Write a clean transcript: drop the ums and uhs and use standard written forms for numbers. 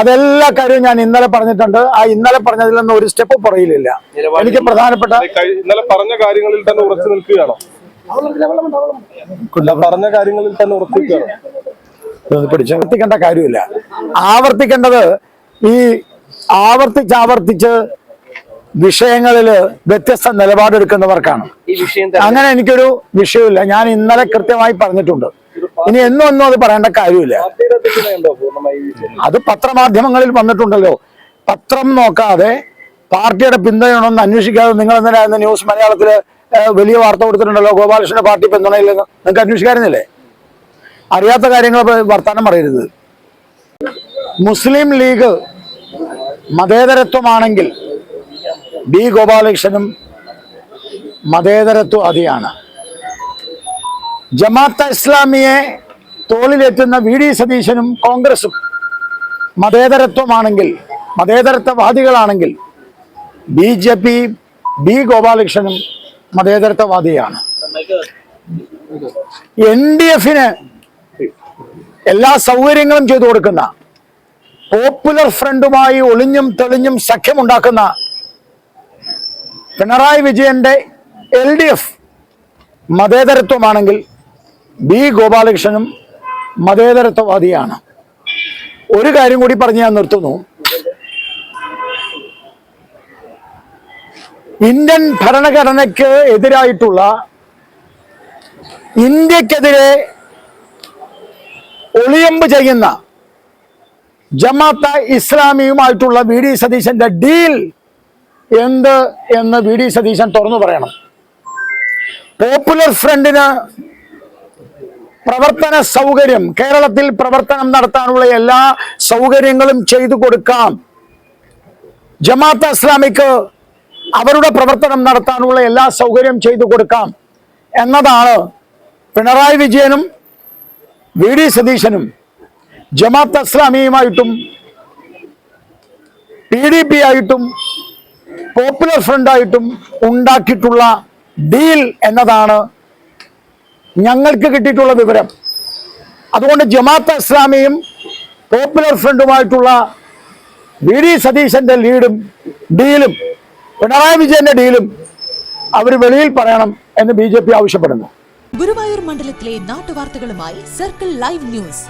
അതെല്ലാ കാര്യവും ഞാൻ ഇന്നലെ പറഞ്ഞിട്ടുണ്ട്. ആ ഇന്നലെ പറഞ്ഞതിൽ നിന്ന് ഒരു സ്റ്റെപ്പ് പുറകിലില്ല. എനിക്ക് പ്രധാനപ്പെട്ട ഇന്നലെ പറഞ്ഞ കാര്യങ്ങളിൽ തന്നെ ഉറച്ചു നിൽക്കുകയാണോ? പറഞ്ഞ കാര്യങ്ങളിൽ തന്നെ ഉറച്ചു നിൽക്കുകയാണോ? ആവർത്തിക്കേണ്ട കാര്യമില്ല. ആവർത്തിക്കേണ്ടത് ഈ ആവർത്തിച്ച് വിഷയങ്ങളില് വ്യത്യസ്ത നിലപാടെടുക്കുന്നവർക്കാണ്. അങ്ങനെ എനിക്കൊരു വിഷയമില്ല. ഞാൻ ഇന്നലെ കൃത്യമായി പറഞ്ഞിട്ടുണ്ട്. ഇനി ഒന്നും അത് പറയേണ്ട കാര്യമില്ല. അത് പത്രമാധ്യമങ്ങളിൽ വന്നിട്ടുണ്ടല്ലോ. പത്രം നോക്കാതെ പാർട്ടിയുടെ പിന്തുണയൊന്നും അന്വേഷിക്കാതെ നിങ്ങൾ എന്തിനായിരുന്നു ന്യൂസ് മലയാളത്തില് വലിയ വാർത്ത കൊടുത്തിട്ടുണ്ടല്ലോ, ഗോപാലകൃഷ്ണന്റെ പാർട്ടി പിന്തുണയില്ലെന്ന്. നിങ്ങൾക്ക് അന്വേഷിക്കാറുന്നില്ലേ? അറിയാത്ത കാര്യങ്ങൾ വർത്താനം പറയരുത്. മുസ്ലിം ലീഗ് മതേതരത്വമാണെങ്കിൽ ബി ഗോപാലകൃഷ്ണനും മതേതരത്വവാദിയാണ്. ജമാഅത്തെ ഇസ്ലാമിയെ തോളിലേറ്റുന്ന വി ഡി സതീശനും കോൺഗ്രസും മതേതരത്വമാണെങ്കിൽ, മതേതരത്വവാദികളാണെങ്കിൽ BJP ബി ഗോപാലകൃഷ്ണനും മതേതരത്വവാദിയാണ്. NDF-ന് എല്ലാ സൗകര്യങ്ങളും ചെയ്തു കൊടുക്കുന്ന, പോപ്പുലർ ഫ്രണ്ടുമായി ഒളിഞ്ഞും തെളിഞ്ഞും സഖ്യമുണ്ടാക്കുന്ന പിണറായി വിജയന്റെ LDF മതേതരത്വമാണെങ്കിൽ ബി ഗോപാലകൃഷ്ണനും മതേതരത്വവാദിയാണ്. ഒരു കാര്യം കൂടി പറഞ്ഞ് ഞാൻ നിർത്തുന്നു. ഇന്ത്യൻ ഭരണഘടനയ്ക്ക് എതിരായിട്ടുള്ള, ഇന്ത്യക്കെതിരെ ഒളിയമ്പ് ചെയ്യുന്ന ജമാഅത്തെ ഇസ്ലാമിയുമായിട്ടുള്ള വി ഡി സതീശന്റെ ഡീൽ എന്ത് എന്ന് വി ഡി സതീശൻ തുറന്നു പറയണം. പോപ്പുലർ ഫ്രണ്ടിന് പ്രവർത്തന സൗകര്യം, കേരളത്തിൽ പ്രവർത്തനം നടത്താനുള്ള എല്ലാ സൗകര്യങ്ങളും ചെയ്തു കൊടുക്കാം. ജമാഅത്തെ ഇസ്ലാമിക്ക് അവരുടെ പ്രവർത്തനം നടത്താനുള്ള എല്ലാ സൗകര്യം ചെയ്തു കൊടുക്കാം എന്നതാണ് പിണറായി വിജയനും വി ഡി സതീശനും ജമാഅത്തെ ഇസ്ലാമിയുമായിട്ടും PDP ആയിട്ടും പോപ്പുലർ ഫ്രണ്ടായിട്ടും ഉണ്ടാക്കിയിട്ടുള്ള ഡീൽ എന്നതാണ് ഞങ്ങൾക്ക് കിട്ടിയിട്ടുള്ള വിവരം. അതുകൊണ്ട് ജമാഅത്തെ ഇസ്ലാമിയും പോപ്പുലർ ഫ്രണ്ടുമായിട്ടുള്ള വി ഡി സതീശന്റെ ഡീലും പിണറായി വിജയന്റെ ഡീലും അവർ വെളിയിൽ പറയണം എന്ന് BJP ആവശ്യപ്പെടുന്നു. ഗുരുവായൂർ മണ്ഡലത്തിലെ നാട്ടുവാർത്തകളുമായി സർക്കിൾ ലൈവ് ന്യൂസ്.